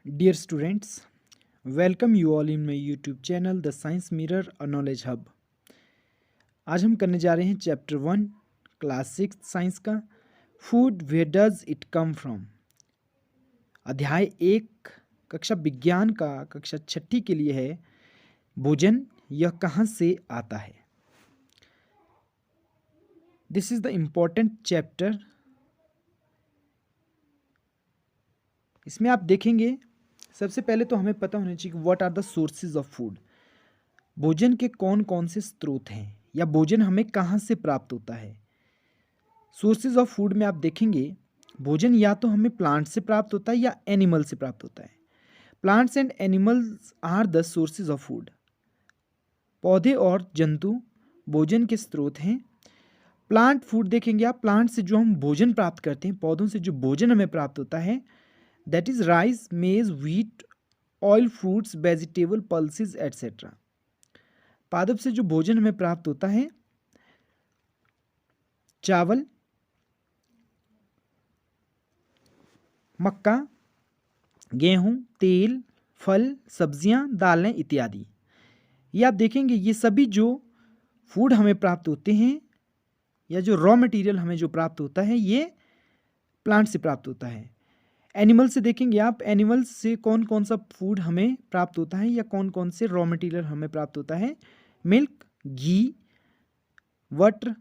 Dear students, welcome you all in my YouTube channel The Science Mirror a Knowledge Hub। आज हम करने जा रहे हैं चैप्टर 1 क्लास 6 साइंस का food where does it come from. अध्याय 1 कक्षा विज्ञान का कक्षा 6 के लिए है भोजन यह कहाँ से आता है। This is the important chapter. इसमें आप देखेंगे सबसे पहले तो हमें पता होना चाहिए कि what are the sources of food. भोजन के कौन कौन से स्रोत हैं या भोजन हमें कहाँ से प्राप्त होता है। सोर्सेज ऑफ फूड में आप देखेंगे भोजन या तो हमें प्लांट से प्राप्त होता है या एनिमल से प्राप्त होता है। Plants and animals are the sources of food. पौधे और जंतु भोजन के स्रोत हैं। प्लांट फूड देखेंगे आप, प्लांट से जो हम भोजन प्राप्त करते हैं, पौधों से जो भोजन हमें प्राप्त होता है दैट इज राइस, मेज, wheat, oil, fruits, vegetable, pulses etcetera. पादप से जो भोजन हमें प्राप्त होता है चावल, मक्का, गेहूं, तेल, फल, सब्जियां, दालें इत्यादि। ये आप देखेंगे ये सभी जो फूड हमें प्राप्त होते हैं या जो रॉ मटेरियल हमें जो प्राप्त होता है ये प्लांट से प्राप्त होता है। एनिमल से देखेंगे आप, एनिमल्स से कौन कौन सा फूड हमें प्राप्त होता है या कौन कौन से रॉ मटेरियल हमें प्राप्त होता है। Milk, ghee, butter,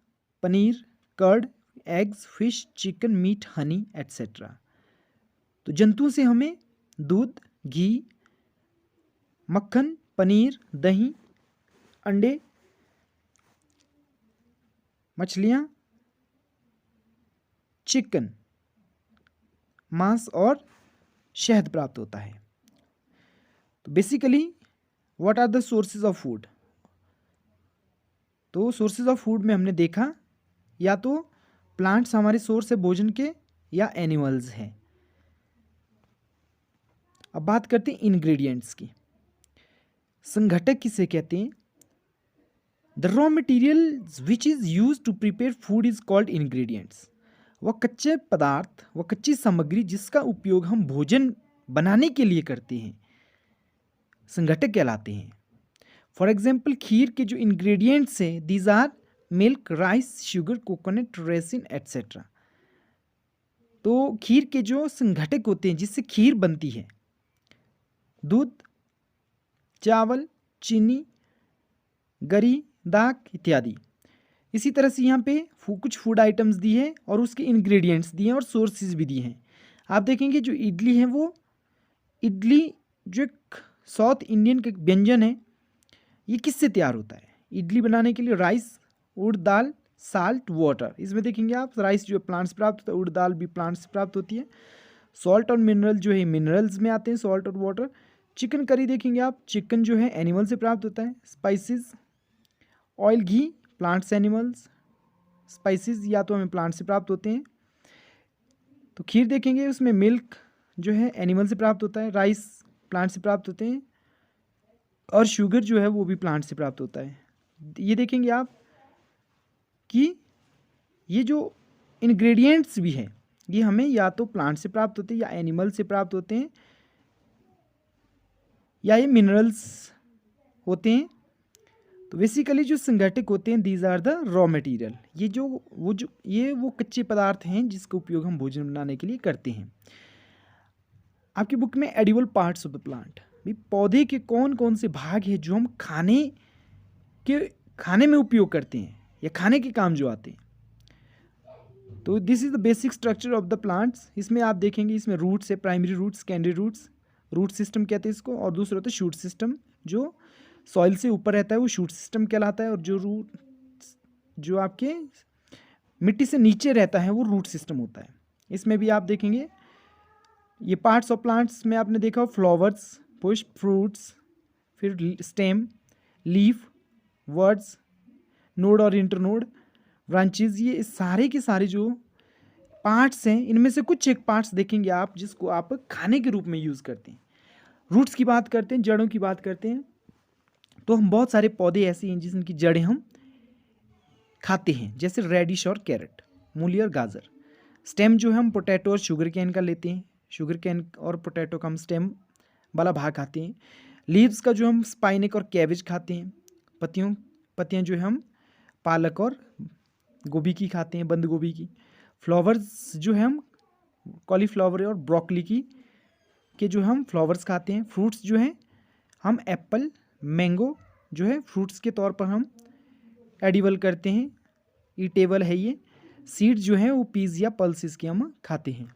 paneer, curd, eggs, fish, chicken, meat, honey etcetera. तो जंतुओं से हमें दूध, घी, मक्खन, पनीर, दही, अंडे, मछलियाँ, चिकन, मांस और शहद प्राप्त होता है। तो basically what are the sources of food. तो सोर्सेज ऑफ फूड में हमने देखा या तो प्लांट्स हमारे सोर्स है भोजन के या एनिमल्स हैं। अब बात करते हैं इंग्रेडिएंट्स की। संघटक किसे कहते हैं। The raw material which is use to prepare food is called ingredients. वह कच्चे पदार्थ, वह कच्ची सामग्री जिसका उपयोग हम भोजन बनाने के लिए करते हैं संघटक कहलाते हैं। फॉर एग्जाम्पल खीर के जो इंग्रेडिएंट्स हैं these are milk, rice, sugar, coconut, raisin etcetera. तो खीर के जो संघटक होते हैं जिससे खीर बनती है दूध, चावल, चीनी, गरी, दाक इत्यादि। इसी तरह से यहाँ पे कुछ फूड आइटम्स दी है और उसके इंग्रेडिएंट्स दिए हैं और सोर्सेज भी दिए हैं। आप देखेंगे जो इडली है वो इडली जो एक साउथ इंडियन का व्यंजन है ये किससे तैयार होता है। इडली बनाने के लिए राइस, उड़द दाल, साल्ट, वाटर। इसमें देखेंगे आप राइस जो प्लांट से प्राप्त होता है, उड़द दाल भी प्लांट से प्राप्त होती है। सॉल्ट और मिनरल जो है मिनरल्स में आते हैं, सॉल्ट और वाटर। चिकन करी देखेंगे आप, चिकन जो है एनिमल से प्राप्त होता है। स्पाइसेस, ऑयल, घी, प्लांट्स, एनिमल्स। स्पाइसेस या तो हमें प्लांट से प्राप्त होते हैं। तो खीर देखेंगे उसमें मिल्क जो है एनिमल से प्राप्त होता है, राइस प्लांट से प्राप्त होते हैं और शुगर जो है वो भी प्लांट से प्राप्त होता है। ये देखेंगे आप कि ये जो इंग्रेडिएंट्स भी हैं ये हमें या तो प्लांट से प्राप्त होते हैं या एनिमल से प्राप्त होते हैं या ये मिनरल्स होते हैं। तो बेसिकली जो संघटक होते हैं these are the raw material. ये वो कच्चे पदार्थ हैं जिसका उपयोग हम भोजन बनाने के लिए करते हैं। आपकी बुक में edible parts of the plant, भी पौधे के कौन कौन से भाग हैं जो हम खाने में उपयोग करते हैं या खाने के काम जो आते हैं। तो this is the basic structure of the plants. इसमें आप देखेंगे इसमें रूट्स है, primary roots, secondary roots, root system कहते हैं इसको, और दूसरा होता है शूट सिस्टम जो सॉइल से ऊपर रहता है वो शूट सिस्टम कहलाता है, और जो रूट जो आपके मिट्टी से नीचे रहता है वो रूट सिस्टम होता है। इसमें भी आप देखेंगे ये पार्ट्स ऑफ प्लांट्स में आपने देखा फ्लावर्स, पुष्प, फ्रूट्स, फिर स्टेम, लीफ, वर्ड्स, नोड और इंटरनोड, ब्रांचेज। ये सारे के सारे जो पार्ट्स हैं इनमें से कुछ एक पार्ट्स देखेंगे आप जिसको आप खाने के रूप में यूज़ करते हैं। रूट्स की बात करते हैं, जड़ों की बात करते हैं, तो हम बहुत सारे पौधे ऐसे हैं जिनकी जड़ें हम खाते हैं जैसे रेडिश और कैरेट, मूली और गाजर। स्टेम जो है हम पोटैटो और शुगर कैन का लेते हैं, शुगर कैन और पोटैटो का हम स्टेम वाला भाग खाते हैं। लीव्स का जो हम स्पाइनक और कैबेज खाते हैं। पत्तियाँ जो है हम पालक और गोभी की खाते हैं, बंद गोभी की। फ्लावर्स जो है हम कॉलीफ्लावर और ब्रोकली की के जो हम फ्लावर्स खाते हैं। फ्रूट्स जो हैं हम एप्पल, मैंगो जो है फ्रूट्स के तौर पर हम एडिबल करते हैं, ईटेबल है ये। सीड्स जो हैं वो पीज या पल्सेस के हम खाते हैं।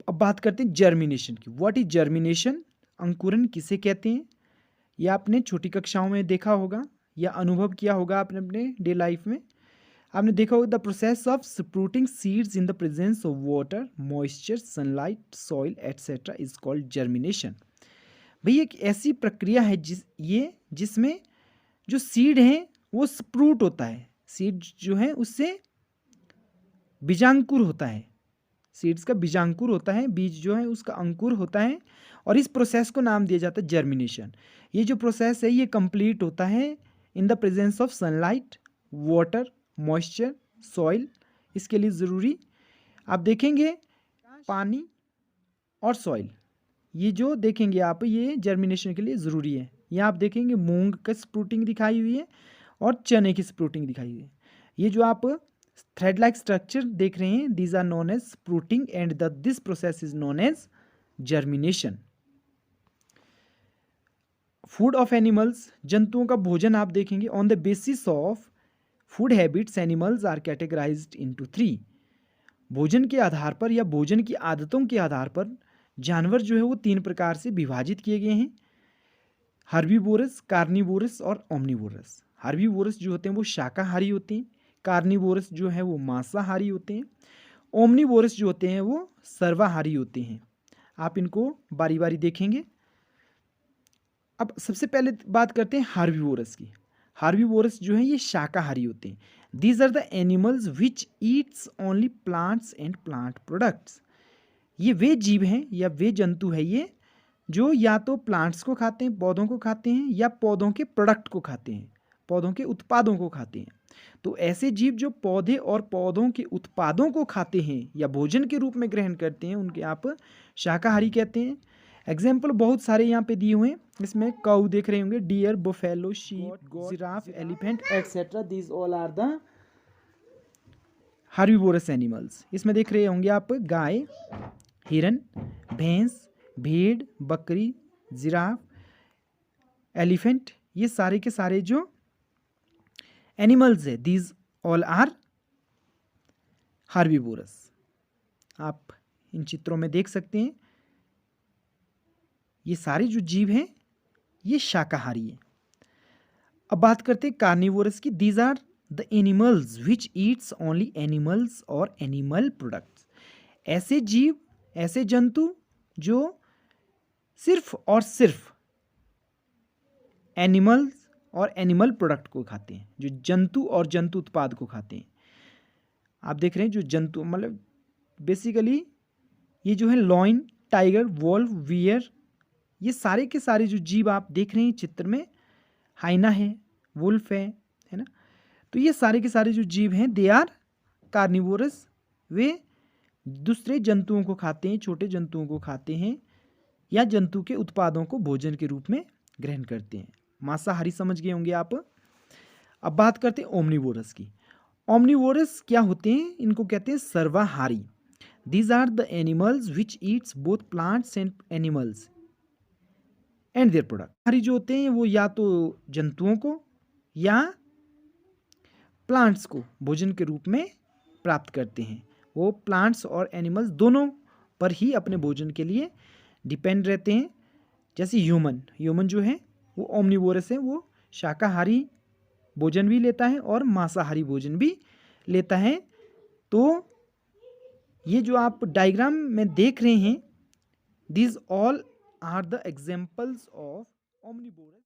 अब बात करते हैं जर्मिनेशन की। What is germination? अंकुरन किसे कहते हैं? यह आपने छोटी कक्षाओं में देखा होगा या अनुभव किया होगा आपने अपने डे लाइफ में। आपने देखा होगा the process of sprouting seeds in the presence of water, moisture, sunlight, soil etcetera is called germination. भाई एक ऐसी प्रक्रिया है जिसमें जो सीड है वो स्प्रूट होता है। सीड जो है उससे बीजांकुर होता है। सीड्स का बीजांकुर होता है, बीज जो है उसका अंकुर होता है, और इस प्रोसेस को नाम दिया जाता है जर्मिनेशन। ये जो प्रोसेस है ये कंप्लीट होता है इन the presence of sunlight, water, moisture, soil. इसके लिए ज़रूरी आप देखेंगे पानी और सॉइल, ये जो देखेंगे आप ये जर्मिनेशन के लिए ज़रूरी है। यहाँ आप देखेंगे मूंग का स्प्रूटिंग दिखाई हुई है और चने की स्प्रूटिंग दिखाई हुई है। ये जो आप थ्रेड लाइक स्ट्रक्चर देख रहे हैं, these are known as sprouting and this process is known as germination. Food of animals, जंतुओं का भोजन आप देखेंगे। On the basis of food habits animals are categorized into 3। भोजन के आधार पर या भोजन की आदतों के आधार पर जानवर जो है वो 3 प्रकार से विभाजित किए गए हैं। हर्बीवोरस, कार्निवोरस और ओमनिवोरस। हर्बीवोरस जो होते हैं वो शाकाहारी होते हैं, कार्निवोरस जो है वो मांसाहारी होते हैं, ओमनिवोरस जो होते हैं वो सर्वाहारी होते हैं। आप इनको बारी बारी देखेंगे। अब सबसे पहले बात करते हैं हार्बीवोरस की। हार्बीवोरस जो है ये शाकाहारी होते हैं। These are the animals which eats only plants and plant products. ये वे जीव हैं या वे जंतु है ये जो या तो प्लांट्स को खाते हैं, पौधों को खाते हैं, या पौधों के प्रोडक्ट को खाते हैं, पौधों के उत्पादों को खाते हैं। तो ऐसे जीव जो पौधे और पौधों के उत्पादों को खाते हैं या भोजन के रूप में ग्रहण करते हैं उनके आप शाकाहारी कहते हैं। एग्जाम्पल बहुत सारे यहाँ पे दिए हुए हैं। इसमें काऊ देख रहे होंगे, deer, buffalo, sheep, giraffe, elephant etcetera, these all are the herbivorous animals. इसमें देख रहे होंगे आप गाय, हिरन, भैंस, भेड़, बकरी, जिराफ, एलिफेंट, ये सारे के सारे जो एनिमल्स है दीज ऑल आर हर्बीवोरस। आप इन चित्रों में देख सकते हैं ये सारे जो जीव हैं ये शाकाहारी हैं। अब बात करते हैं कार्निवोरस की। These are the animals which eats only animals और एनिमल प्रोडक्ट्स। ऐसे जीव, ऐसे जंतु जो सिर्फ और सिर्फ एनिमल्स और एनिमल प्रोडक्ट को खाते हैं, जो जंतु और जंतु उत्पाद को खाते हैं। आप देख रहे हैं जो जंतु मतलब बेसिकली ये जो है लॉइन, टाइगर, वोल्फ, वियर, ये सारे के सारे जो जीव आप देख रहे हैं चित्र में, हाइना है, वुल्फ है ना। तो ये सारे के सारे जो जीव हैं दे आर कार्निवोरस। वे दूसरे जंतुओं को खाते हैं, छोटे जंतुओं को खाते हैं या जंतु के उत्पादों को भोजन के रूप में ग्रहण करते हैं। मांसाहारी समझ गए होंगे आप। अब बात करते हैं ओमनिवोरस की। ओमनिवोरस क्या होते हैं? इनको कहते हैं सर्वाहारी। These are the animals which eats both plants and animals and their product. हारी जो होते हैं वो या तो जंतुओं को या प्लांट्स को भोजन के रूप में प्राप्त करते हैं। वो प्लांट्स और एनिमल्स दोनों पर ही अपने भोजन के लिए डिपेंड रहते हैं। जैसे ह्यूमन जो है वो ओमनिवोरस है, वो शाकाहारी भोजन भी लेता है और मांसाहारी भोजन भी लेता है। तो ये जो आप डायग्राम में देख रहे हैं, these all are the examples of omnivorous